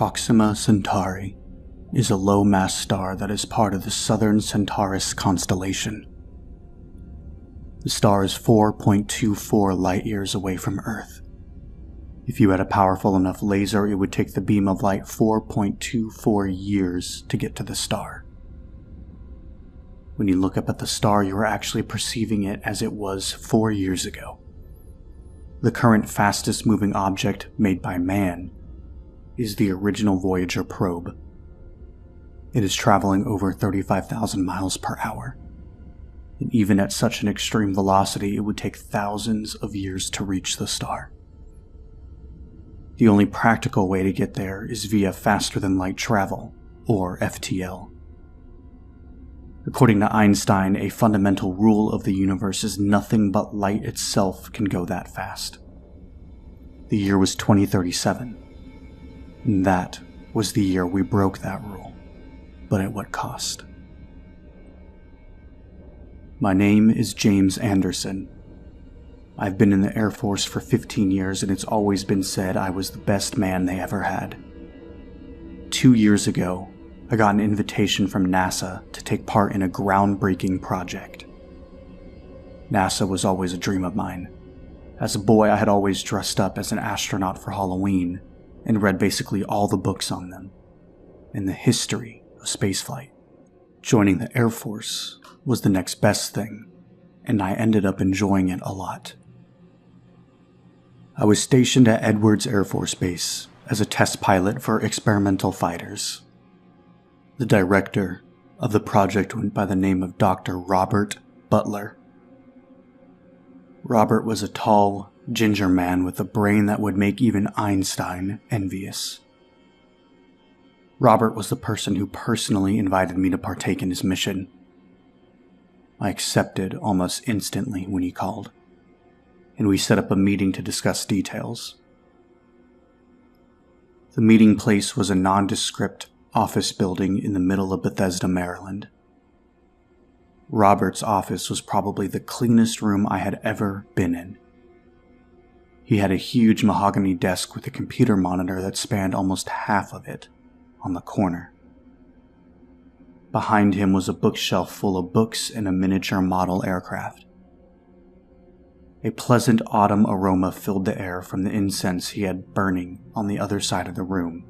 Proxima Centauri is a low-mass star that is part of the southern Centaurus constellation. The star is 4.24 light-years away from Earth. If you had a powerful enough laser, it would take the beam of light 4.24 years to get to the star. When you look up at the star, you are actually perceiving it as it was 4 years ago. The current fastest moving object made by man is the original Voyager probe. It is traveling over 35,000 miles per hour. And even at such an extreme velocity, it would take thousands of years to reach the star. The only practical way to get there is via faster-than-light travel, or FTL. According to Einstein, a fundamental rule of the universe is nothing but light itself can go that fast. The year was 2037, and that was the year we broke that rule, but at what cost? My name is James Anderson. I've been in the Air Force for 15 years, and it's always been said I was the best man they ever had. 2 years ago, I got an invitation from NASA to take part in a groundbreaking project. NASA was always a dream of mine. As a boy, I had always dressed up as an astronaut for Halloween and read basically all the books on them and the history of spaceflight. Joining the Air Force was the next best thing, and I ended up enjoying it a lot. I was stationed at Edwards Air Force Base as a test pilot for experimental fighters. The director of the project went by the name of Dr. Robert Butler. Robert was a tall, ginger man with a brain that would make even Einstein envious. Robert was the person who personally invited me to partake in his mission. I accepted almost instantly when he called, and we set up a meeting to discuss details. The meeting place was a nondescript office building in the middle of Bethesda, Maryland. Robert's office was probably the cleanest room I had ever been in. He had a huge mahogany desk with a computer monitor that spanned almost half of it on the corner. Behind him was a bookshelf full of books and a miniature model aircraft. A pleasant autumn aroma filled the air from the incense he had burning on the other side of the room.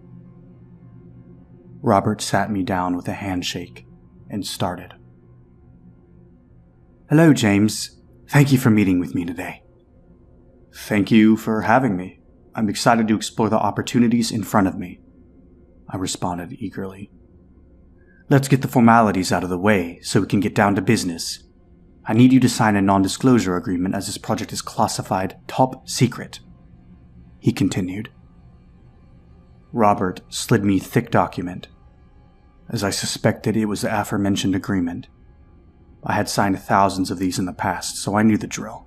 Robert sat me down with a handshake and started. "Hello, James. Thank you for meeting with me today." "Thank you for having me. I'm excited to explore the opportunities in front of me," I responded eagerly. "Let's get the formalities out of the way so we can get down to business. I need you to sign a non-disclosure agreement as this project is classified top secret," he continued. Robert slid me a thick document. As I suspected, it was the aforementioned agreement. I had signed thousands of these in the past, so I knew the drill.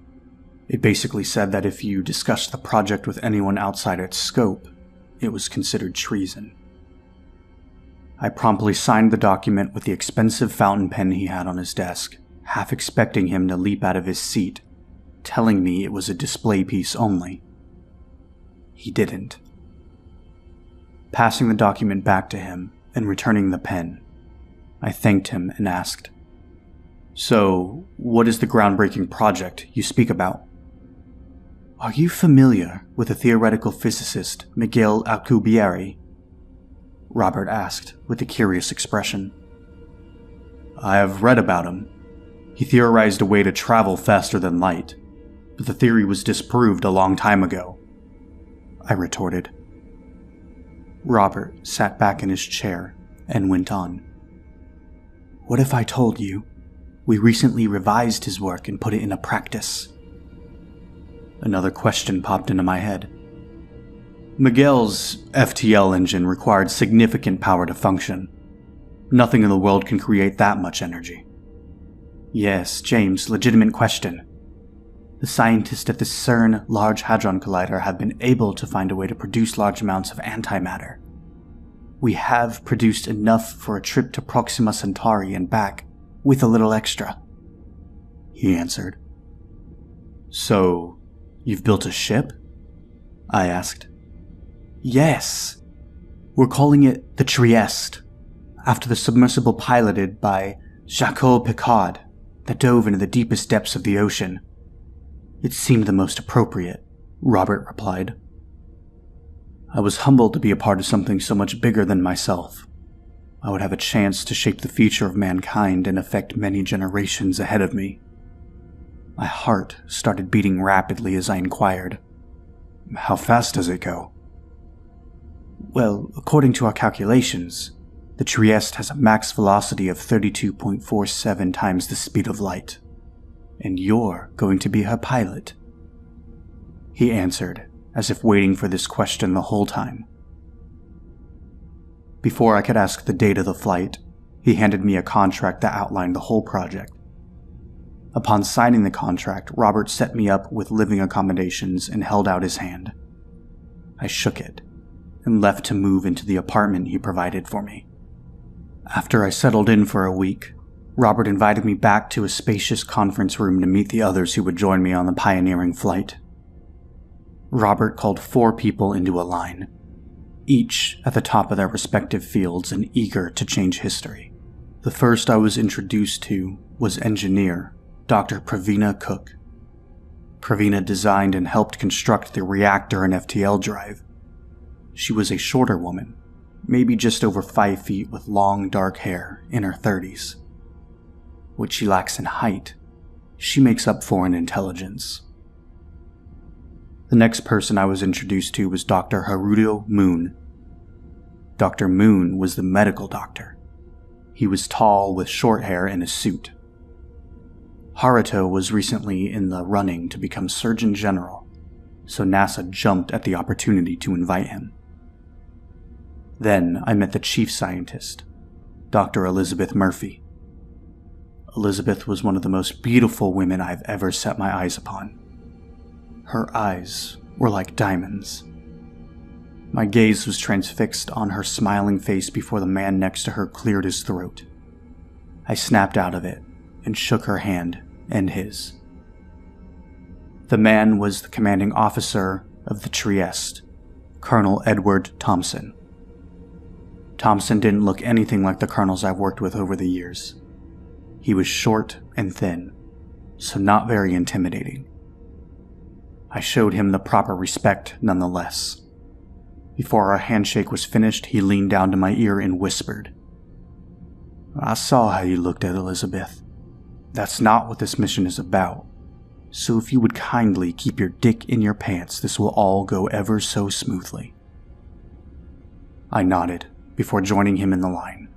It basically said that if you discussed the project with anyone outside its scope, it was considered treason. I promptly signed the document with the expensive fountain pen he had on his desk, half expecting him to leap out of his seat, telling me it was a display piece only. He didn't. Passing the document back to him and returning the pen, I thanked him and asked, "So, what is the groundbreaking project you speak about?" "Are you familiar with the theoretical physicist Miguel Alcubierre?" Robert asked with a curious expression. "I have read about him. He theorized a way to travel faster than light, but the theory was disproved a long time ago," I retorted. Robert sat back in his chair and went on. "What if I told you we recently revised his work and put it into practice?" Another question popped into my head. "Miguel's FTL engine required significant power to function. Nothing in the world can create that much energy." "Yes, James, legitimate question. The scientists at the CERN Large Hadron Collider have been able to find a way to produce large amounts of antimatter. We have produced enough for a trip to Proxima Centauri and back, with a little extra," he answered. "So, you've built a ship?" I asked. "Yes. We're calling it the Trieste, after the submersible piloted by Jacques Piccard that dove into the deepest depths of the ocean. It seemed the most appropriate, Robert replied. I was humbled to be a part of something so much bigger than myself. I would have a chance to shape the future of mankind and affect many generations ahead of me. My heart started beating rapidly as I inquired, "How fast does it go?" Well, according to our calculations, the Trieste has a max velocity of 32.47 times the speed of light, and you're going to be her pilot. He answered, as if waiting for this question the whole time. Before I could ask the date of the flight, he handed me a contract that outlined the whole project. Upon signing the contract, Robert set me up with living accommodations and held out his hand. I shook it and left to move into the apartment he provided for me. After I settled in for a week, Robert invited me back to a spacious conference room to meet the others who would join me on the pioneering flight. Robert called 4 people into a line, each at the top of their respective fields and eager to change history. The first I was introduced to was engineer Dr. Pravina Cook. Pravina designed and helped construct the reactor and FTL drive. She was a shorter woman, maybe just over 5 feet with long dark hair in her 30s. What she lacks in height, she makes up for in intelligence. The next person I was introduced to was Dr. Haruto Moon. Dr. Moon was the medical doctor. He was tall with short hair and a suit. Haruto was recently in the running to become Surgeon General, so NASA jumped at the opportunity to invite him. Then I met the chief scientist, Dr. Elizabeth Murphy. Elizabeth was one of the most beautiful women I've ever set my eyes upon. Her eyes were like diamonds. My gaze was transfixed on her smiling face before the man next to her cleared his throat. I snapped out of it and shook her hand and his. The man was the commanding officer of the Trieste, Colonel Edward Thompson. Thompson didn't look anything like the colonels I've worked with over the years. He was short and thin, so not very intimidating. I showed him the proper respect nonetheless. Before our handshake was finished, he leaned down to my ear and whispered, "I saw how you looked at Elizabeth. That's not what this mission is about. So if you would kindly keep your dick in your pants, this will all go ever so smoothly." I nodded before joining him in the line.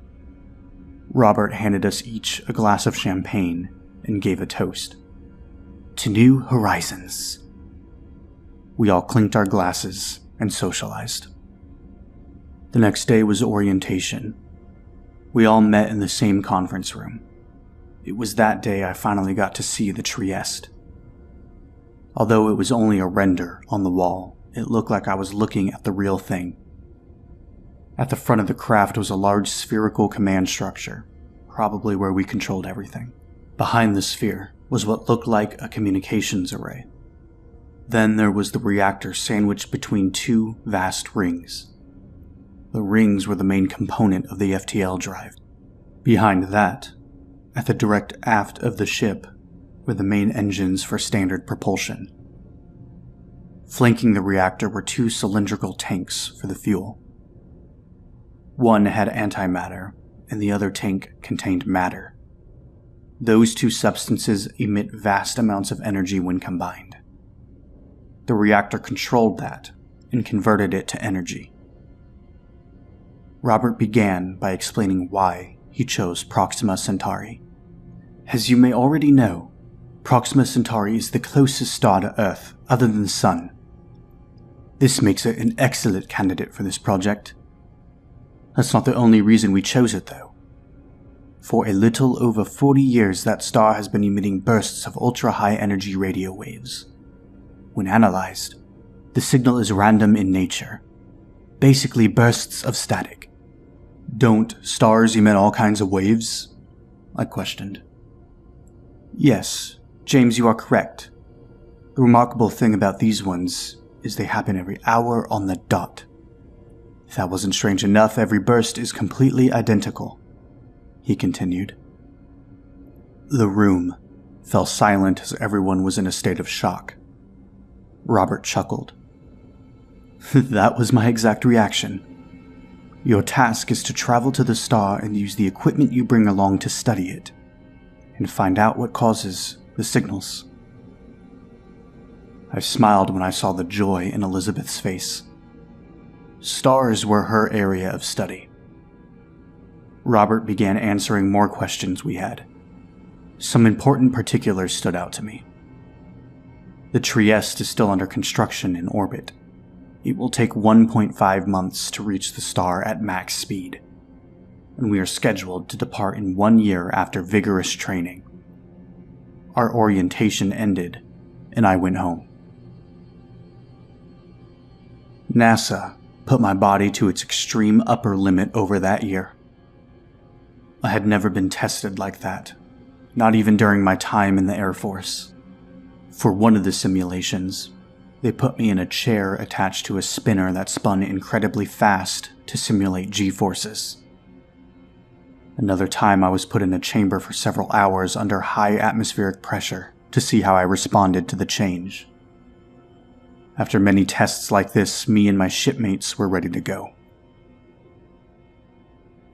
Robert handed us each a glass of champagne and gave a toast. "To new horizons." We all clinked our glasses and socialized. The next day was orientation. We all met in the same conference room. It was that day I finally got to see the Trieste. Although it was only a render on the wall, it looked like I was looking at the real thing. At the front of the craft was a large spherical command structure, probably where we controlled everything. Behind the sphere was what looked like a communications array. Then there was the reactor sandwiched between 2 vast rings. The rings were the main component of the FTL drive. Behind that, at the direct aft of the ship, were the main engines for standard propulsion. Flanking the reactor were 2 cylindrical tanks for the fuel. One had antimatter, and the other tank contained matter. Those 2 substances emit vast amounts of energy when combined. The reactor controlled that and converted it to energy. Robert began by explaining why he chose Proxima Centauri. As you may already know, Proxima Centauri is the closest star to Earth other than the Sun. This makes it an excellent candidate for this project. That's not the only reason we chose it, though. For a little over 40 years, that star has been emitting bursts of ultra-high energy radio waves. When analyzed, the signal is random in nature, basically bursts of static. Don't stars emit all kinds of waves? I questioned. Yes, James, you are correct. The remarkable thing about these ones is they happen every hour on the dot. If that wasn't strange enough, every burst is completely identical, he continued. The room fell silent as everyone was in a state of shock. Robert chuckled. That was my exact reaction. Your task is to travel to the star and use the equipment you bring along to study it, and find out what causes the signals. I smiled when I saw the joy in Elizabeth's face. Stars were her area of study. Robert began answering more questions we had. Some important particulars stood out to me. The Trieste is still under construction in orbit. It will take 1.5 months to reach the star at max speed, and we are scheduled to depart in 1 year after vigorous training. Our orientation ended, and I went home. NASA put my body to its extreme upper limit over that year. I had never been tested like that, not even during my time in the Air Force. For one of the simulations, they put me in a chair attached to a spinner that spun incredibly fast to simulate G-forces. Another time I was put in a chamber for several hours under high atmospheric pressure to see how I responded to the change. After many tests like this, me and my shipmates were ready to go.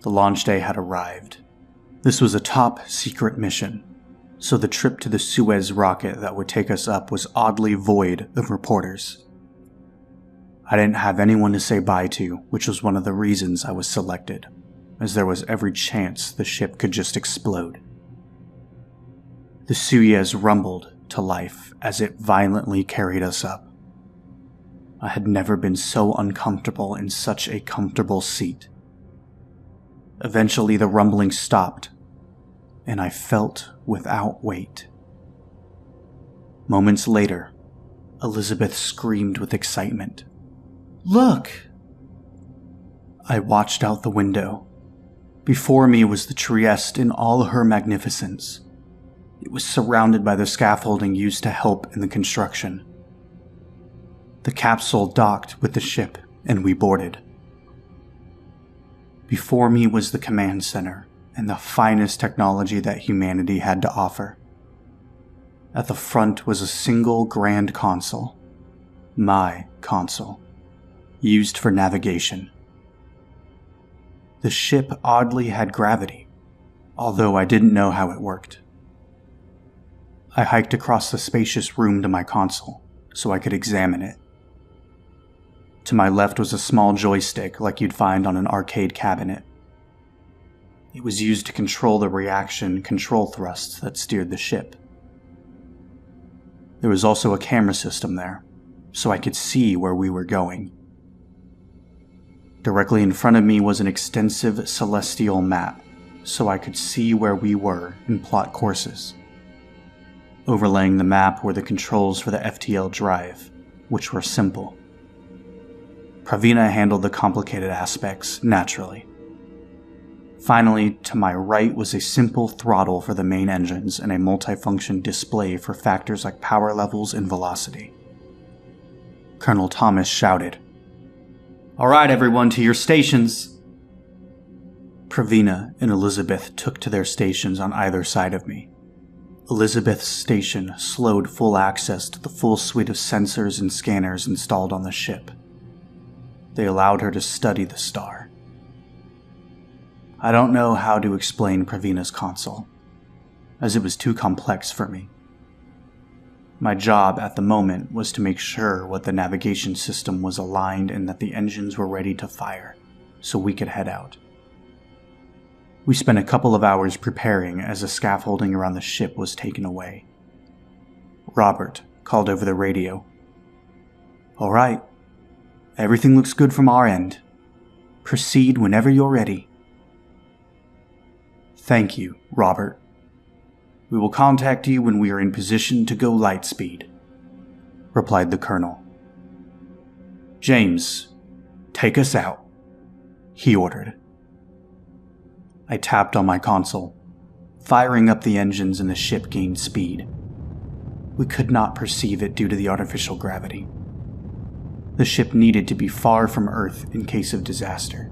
The launch day had arrived. This was a top-secret mission, so the trip to the Suez rocket that would take us up was oddly void of reporters. I didn't have anyone to say bye to, which was one of the reasons I was selected, as there was every chance the ship could just explode. The Suez rumbled to life as it violently carried us up. I had never been so uncomfortable in such a comfortable seat. Eventually the rumbling stopped, and I felt without weight. Moments later, Elizabeth screamed with excitement. "Look!" I watched out the window. Before me was the Trieste in all her magnificence. It was surrounded by the scaffolding used to help in the construction. The capsule docked with the ship, and we boarded. Before me was the command center, and the finest technology that humanity had to offer. At the front was a single grand console, my console, used for navigation. The ship oddly had gravity, although I didn't know how it worked. I hiked across the spacious room to my console, so I could examine it. To my left was a small joystick like you'd find on an arcade cabinet. It was used to control the reaction control thrusts that steered the ship. There was also a camera system there, so I could see where we were going. Directly in front of me was an extensive celestial map, so I could see where we were in plot courses. Overlaying the map were the controls for the FTL drive, which were simple. Pravina handled the complicated aspects naturally. Finally, to my right was a simple throttle for the main engines and a multifunction display for factors like power levels and velocity. Colonel Thomas shouted, "All right, everyone, to your stations!" Pravina and Elizabeth took to their stations on either side of me. Elizabeth's station slowed full access to the full suite of sensors and scanners installed on the ship. They allowed her to study the star. I don't know how to explain Pravina's console, as it was too complex for me. My job at the moment was to make sure what the navigation system was aligned and that the engines were ready to fire, so we could head out. We spent a couple of hours preparing as the scaffolding around the ship was taken away. Robert called over the radio. "All right, everything looks good from our end. Proceed whenever you're ready." "Thank you, Robert. We will contact you when we are in position to go light speed," replied the colonel. "James, take us out," he ordered. I tapped on my console. Firing up the engines and the ship gained speed. We could not perceive it due to the artificial gravity. The ship needed to be far from Earth in case of disaster.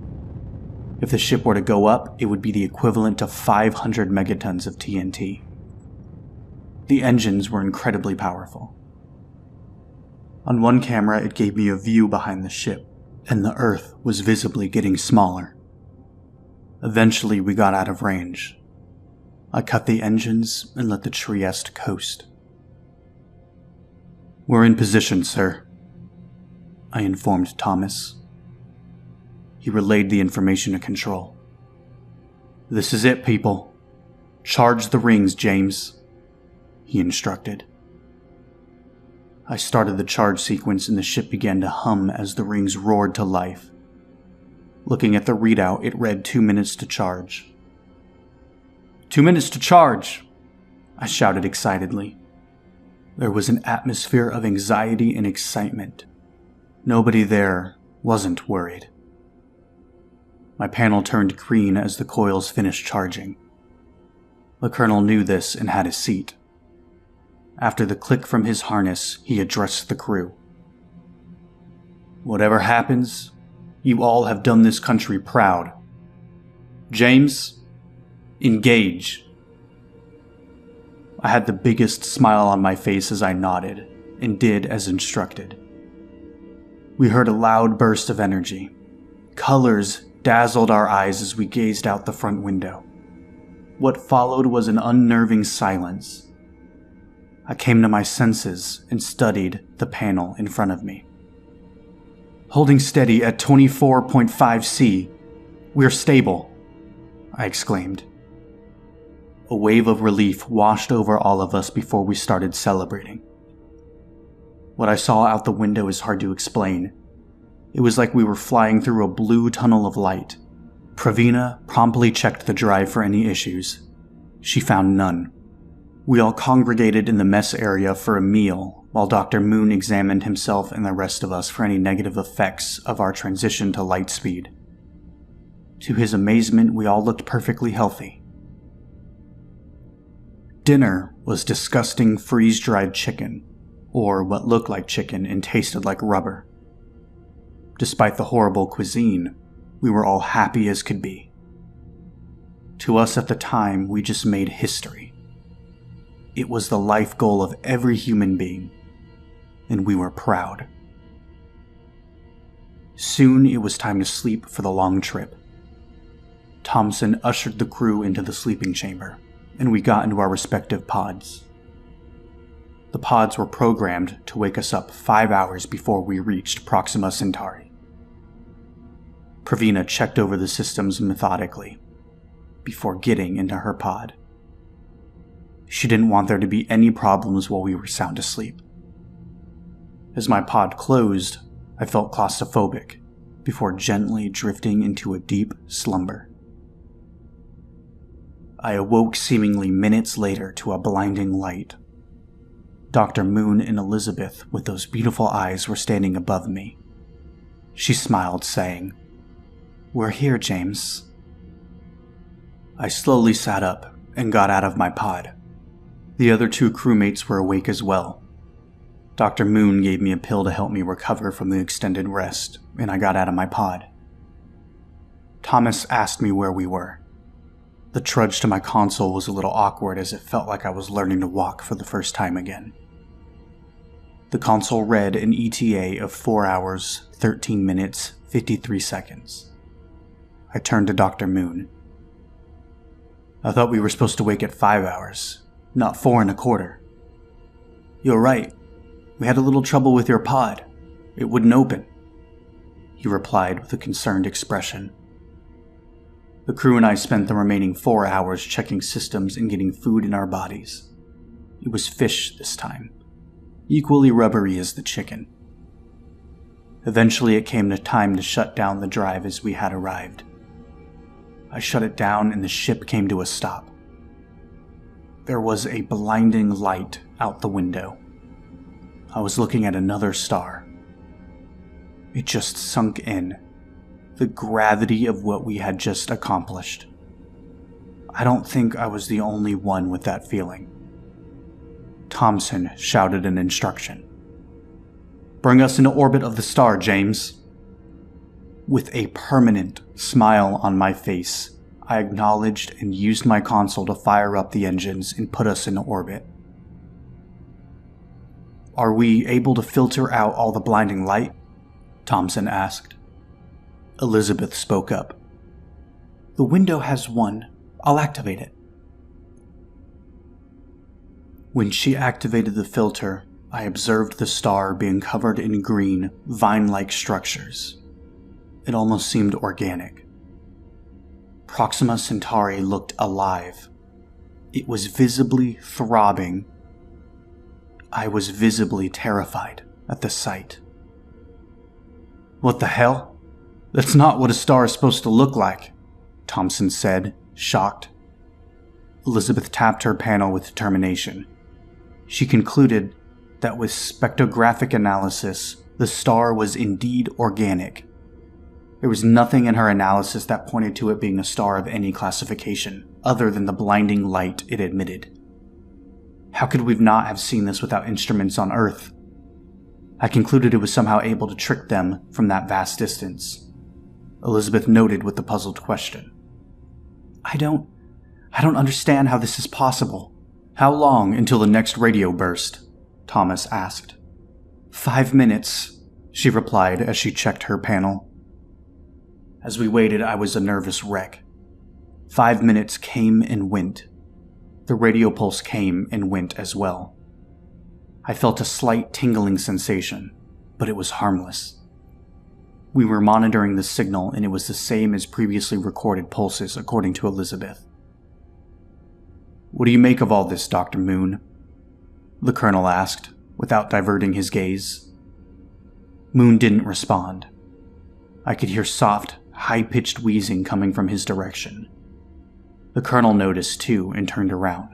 If the ship were to go up, it would be the equivalent of 500 megatons of TNT. The engines were incredibly powerful. On one camera, it gave me a view behind the ship, and the Earth was visibly getting smaller. Eventually, we got out of range. I cut the engines and let the Trieste coast. "We're in position, sir," I informed Thomas. He relayed the information to Control. "This is it, people. Charge the rings, James," he instructed. I started the charge sequence and the ship began to hum as the rings roared to life. Looking at the readout, it read 2 minutes to charge. 2 minutes to charge!" I shouted excitedly. There was an atmosphere of anxiety and excitement. Nobody there wasn't worried. My panel turned green as the coils finished charging. The colonel knew this and had a seat. After the click from his harness, he addressed the crew. "Whatever happens, you all have done this country proud. James, engage." I had the biggest smile on my face as I nodded, and did as instructed. We heard a loud burst of energy. Colors dazzled our eyes as we gazed out the front window. What followed was an unnerving silence. I came to my senses and studied the panel in front of me. "Holding steady at 24.5 C. We're stable," I exclaimed. A wave of relief washed over all of us before we started celebrating. What I saw out the window is hard to explain. It was like we were flying through a blue tunnel of light. Pravina promptly checked the drive for any issues. She found none. We all congregated in the mess area for a meal, while Dr. Moon examined himself and the rest of us for any negative effects of our transition to light speed. To his amazement, we all looked perfectly healthy. Dinner was disgusting freeze-dried chicken, or what looked like chicken and tasted like rubber. Despite the horrible cuisine, we were all happy as could be. To us at the time, we just made history. It was the life goal of every human being, and we were proud. Soon it was time to sleep for the long trip. Thompson ushered the crew into the sleeping chamber, and we got into our respective pods. The pods were programmed to wake us up 5 hours before we reached Proxima Centauri. Pravina checked over the systems methodically before getting into her pod. She didn't want there to be any problems while we were sound asleep. As my pod closed, I felt claustrophobic before gently drifting into a deep slumber. I awoke seemingly minutes later to a blinding light. Dr. Moon and Elizabeth, with those beautiful eyes, were standing above me. She smiled, saying, "We're here, James." I slowly sat up and got out of my pod. The other 2 crewmates were awake as well. Dr. Moon gave me a pill to help me recover from the extended rest, and I got out of my pod. Thomas asked me where we were. The trudge to my console was a little awkward as it felt like I was learning to walk for the first time again. The console read an ETA of 4 hours, 13 minutes, 53 seconds. I turned to Dr. Moon. "I thought we were supposed to wake at 5 hours, not 4 1/4. "You're right. We had a little trouble with your pod. It wouldn't open," he replied with a concerned expression. The crew and I spent the remaining 4 hours checking systems and getting food in our bodies. It was fish this time, equally rubbery as the chicken. Eventually it came to time to shut down the drive as we had arrived. I shut it down and the ship came to a stop. There was a blinding light out the window. I was looking at another star. It just sunk in. The gravity of what we had just accomplished. I don't think I was the only one with that feeling. Thompson shouted an instruction. Bring us into orbit of the star, James." With a permanent smile on my face, I acknowledged and used my console to fire up the engines and put us into orbit. "Are we able to filter out all the blinding light?" Thompson asked. Elizabeth spoke up. "The window has one. I'll activate it." When she activated the filter, I observed the star being covered in green, vine-like structures. It almost seemed organic. Proxima Centauri looked alive. It was visibly throbbing. I was visibly terrified at the sight. "What the hell? That's not what a star is supposed to look like," Thompson said, shocked. Elizabeth tapped her panel with determination. She concluded that with spectrographic analysis, the star was indeed organic. There was nothing in her analysis that pointed to it being a star of any classification, other than the blinding light it emitted. How could we not have seen this without instruments on Earth? I concluded it was somehow able to trick them from that vast distance. Elizabeth noted with the puzzled question. I don't understand how this is possible. How long until the next radio burst?" Thomas asked. 5 minutes, she replied as she checked her panel. As we waited, I was a nervous wreck. 5 minutes came and went. The radio pulse came and went as well. I felt a slight tingling sensation, but it was harmless. We were monitoring the signal, and it was the same as previously recorded pulses, according to Elizabeth. "What do you make of all this, Dr. Moon?" the colonel asked, without diverting his gaze. Moon didn't respond. I could hear soft, high-pitched wheezing coming from his direction. The colonel noticed too and turned around.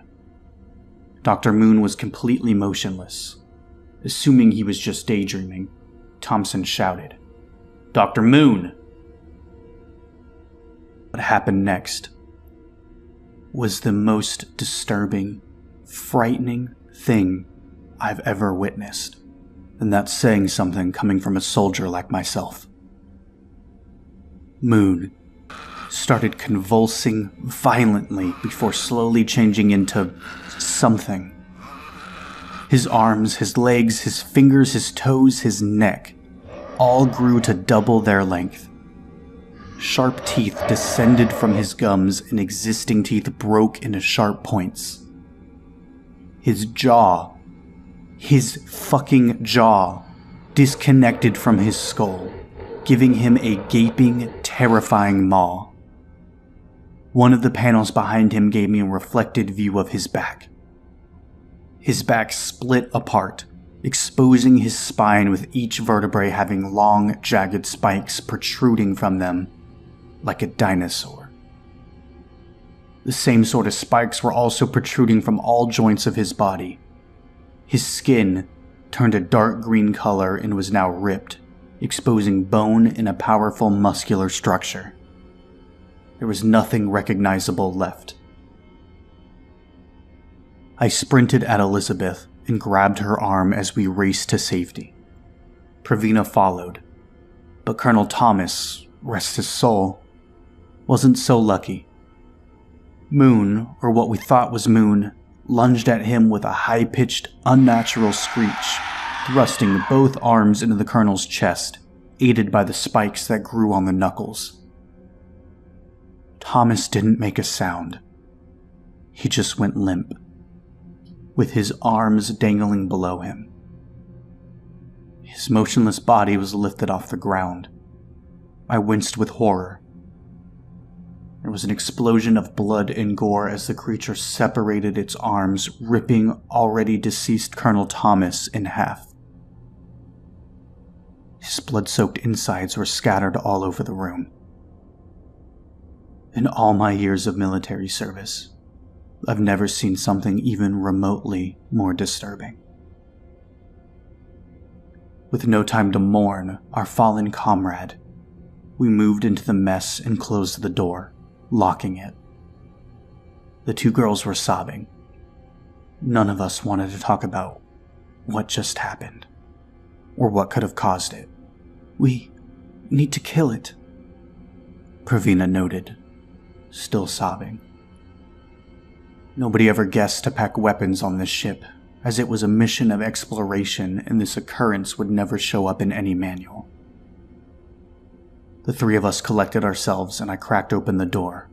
Dr. Moon was completely motionless. Assuming he was just daydreaming, Thompson shouted, "Dr. Moon!" What happened next was the most disturbing, frightening thing I've ever witnessed, and that's saying something coming from a soldier like myself. Moon started convulsing violently before slowly changing into something. His arms, his legs, his fingers, his toes, his neck all grew to double their length. Sharp teeth descended from his gums and existing teeth broke into sharp points. His jaw, his fucking jaw, disconnected from his skull, giving him a gaping, terrifying maw. One of the panels behind him gave me a reflected view of his back. His back split apart, exposing his spine with each vertebrae having long, jagged spikes protruding from them, like a dinosaur. The same sort of spikes were also protruding from all joints of his body. His skin turned a dark green color and was now ripped, exposing bone and a powerful muscular structure. There was nothing recognizable left. I sprinted at Elizabeth and grabbed her arm as we raced to safety. Pravina followed, but Colonel Thomas, rest his soul, wasn't so lucky. Moon, or what we thought was Moon, lunged at him with a high-pitched, unnatural screech, thrusting both arms into the colonel's chest, aided by the spikes that grew on the knuckles. Thomas didn't make a sound. He just went limp, with his arms dangling below him. His motionless body was lifted off the ground. I winced with horror. There was an explosion of blood and gore as the creature separated its arms, ripping already deceased Colonel Thomas in half. His blood-soaked insides were scattered all over the room. In all my years of military service, I've never seen something even remotely more disturbing. With no time to mourn our fallen comrade, we moved into the mess and closed the door, locking it. The two girls were sobbing. None of us wanted to talk about what just happened. or what could have caused it. "We need to kill it," Pravina noted, still sobbing. Nobody ever guessed to pack weapons on this ship, as it was a mission of exploration and this occurrence would never show up in any manual. The three of us collected ourselves and I cracked open the door.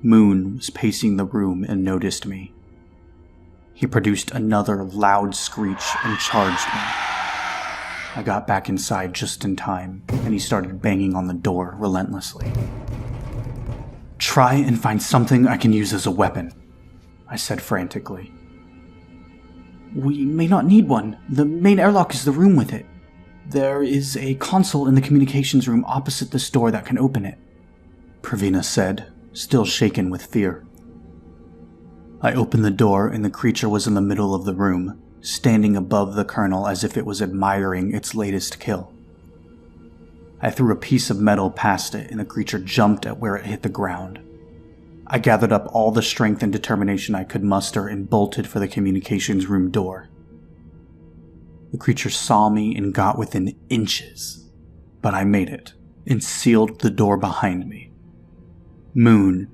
Moon was pacing the room and noticed me. He produced another loud screech and charged me. I got back inside just in time, and he started banging on the door relentlessly. "Try and find something I can use as a weapon," I said frantically. "We may not need one. The main airlock is the room with it. There is a console in the communications room opposite this door that can open it," Pravina said, still shaken with fear. I opened the door and the creature was in the middle of the room, standing above the colonel as if it was admiring its latest kill. I threw a piece of metal past it and the creature jumped at where it hit the ground. I gathered up all the strength and determination I could muster and bolted for the communications room door. The creature saw me and got within inches, but I made it and sealed the door behind me. Moon,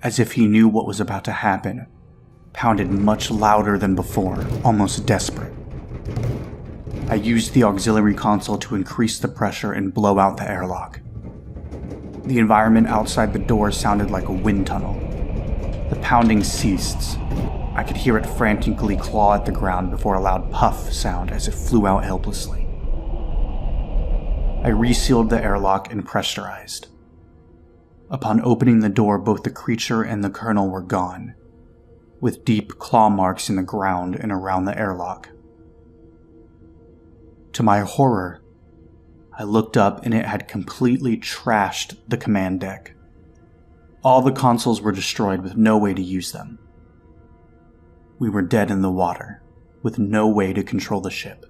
as if he knew what was about to happen, pounded much louder than before, almost desperate. I used the auxiliary console to increase the pressure and blow out the airlock. The environment outside the door sounded like a wind tunnel. The pounding ceased. I could hear it frantically claw at the ground before a loud puff sound as it flew out helplessly. I resealed the airlock and pressurized. Upon opening the door, both the creature and the colonel were gone, with deep claw marks in the ground and around the airlock. To my horror, I looked up and it had completely trashed the command deck. All the consoles were destroyed with no way to use them. We were dead in the water, with no way to control the ship.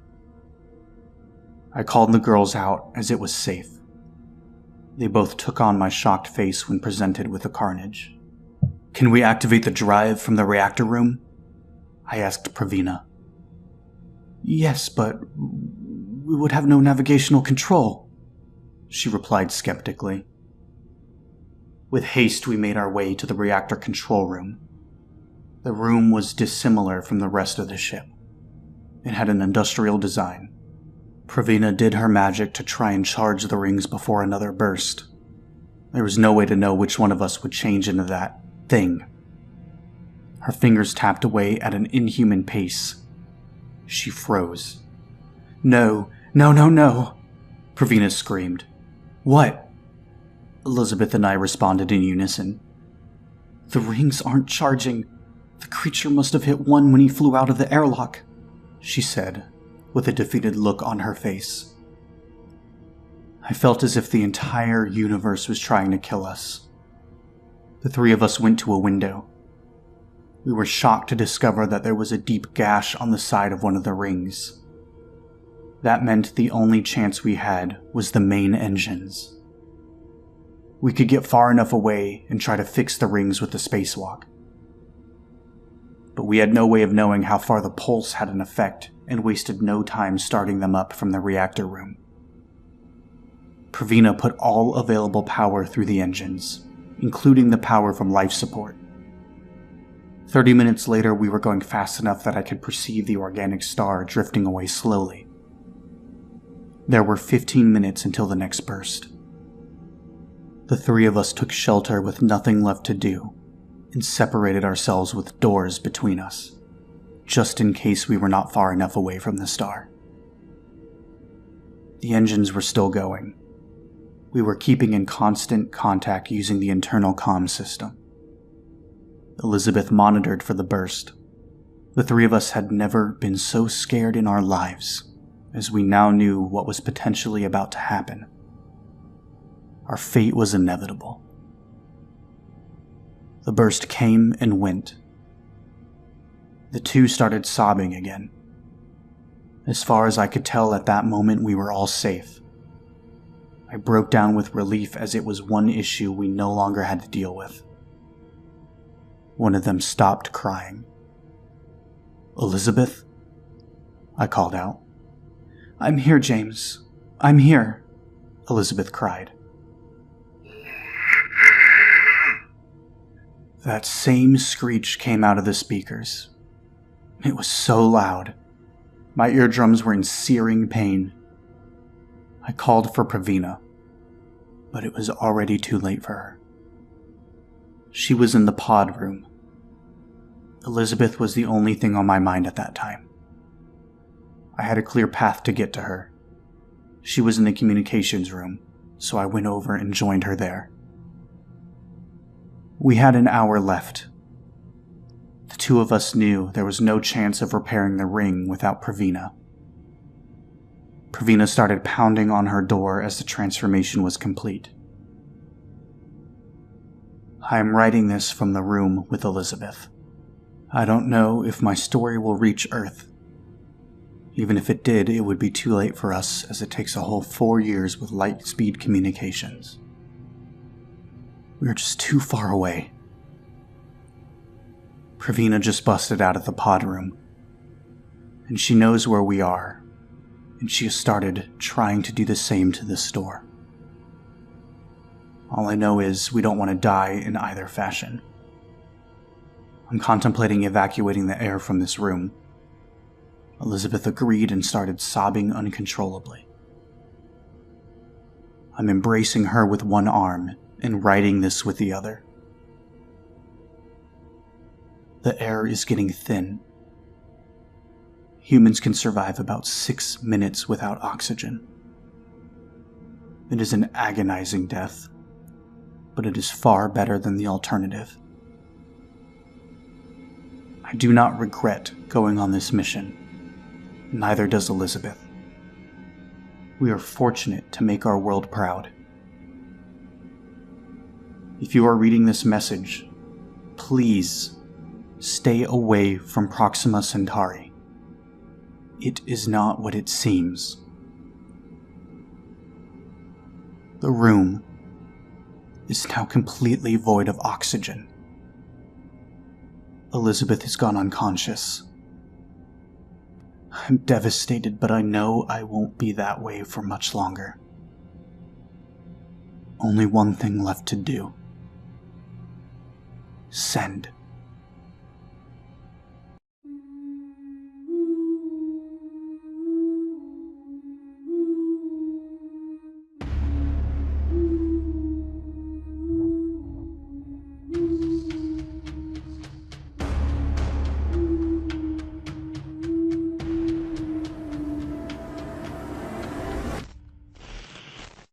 I called the girls out as it was safe. They both took on my shocked face when presented with the carnage. "Can we activate the drive from the reactor room?" I asked Pravina. "Yes, but we would have no navigational control," she replied skeptically. With haste, we made our way to the reactor control room. The room was dissimilar from the rest of the ship. It had an industrial design. Pravina did her magic to try and charge the rings before another burst. There was no way to know which one of us would change into that thing. Her fingers tapped away at an inhuman pace. She froze. No, Pravina screamed. "What?" Elizabeth and I responded in unison. "The rings aren't charging. The creature must have hit one when he flew out of the airlock," she said, with a defeated look on her face. I felt as if the entire universe was trying to kill us. The three of us went to a window. We were shocked to discover that there was a deep gash on the side of one of the rings. That meant the only chance we had was the main engines. We could get far enough away and try to fix the rings with the spacewalk. But we had no way of knowing how far the pulse had an effect and wasted no time starting them up from the reactor room. Pravina put all available power through the engines, including the power from life support. 30 minutes later, we were going fast enough that I could perceive the organic star drifting away slowly. There were 15 minutes until the next burst. The three of us took shelter with nothing left to do and separated ourselves with doors between us, just in case we were not far enough away from the star. The engines were still going. We were keeping in constant contact using the internal comm system. Elizabeth monitored for the burst. The three of us had never been so scared in our lives, as we now knew what was potentially about to happen. Our fate was inevitable. The burst came and went. The two started sobbing again. As far as I could tell at that moment, we were all safe. I broke down with relief as it was one issue we no longer had to deal with. One of them stopped crying. "Elizabeth?" I called out. "I'm here, James. I'm here," Elizabeth cried. That same screech came out of the speakers. It was so loud. My eardrums were in searing pain. I called for Pravina, but it was already too late for her. She was in the pod room. Elizabeth was the only thing on my mind at that time. I had a clear path to get to her. She was in the communications room, so I went over and joined her there. We had an hour left. The two of us knew there was no chance of repairing the ring without Pravina. Pravina started pounding on her door as the transformation was complete. I am writing this from the room with Elizabeth. I don't know if my story will reach Earth. Even if it did, it would be too late for us, as it takes a whole 4 years with light-speed communications. We are just too far away. Pravina just busted out of the pod room, and she knows where we are, and she has started trying to do the same to this store. All I know is we don't want to die in either fashion. I'm contemplating evacuating the air from this room. Elizabeth agreed and started sobbing uncontrollably. I'm embracing her with one arm and writing this with the other. The air is getting thin. Humans can survive about 6 minutes without oxygen. It is an agonizing death, but it is far better than the alternative. I do not regret going on this mission. Neither does Elizabeth. We are fortunate to make our world proud. If you are reading this message, please stay away from Proxima Centauri. It is not what it seems. The room is now completely void of oxygen. Elizabeth has gone unconscious. I'm devastated, but I know I won't be that way for much longer. Only one thing left to do. Send.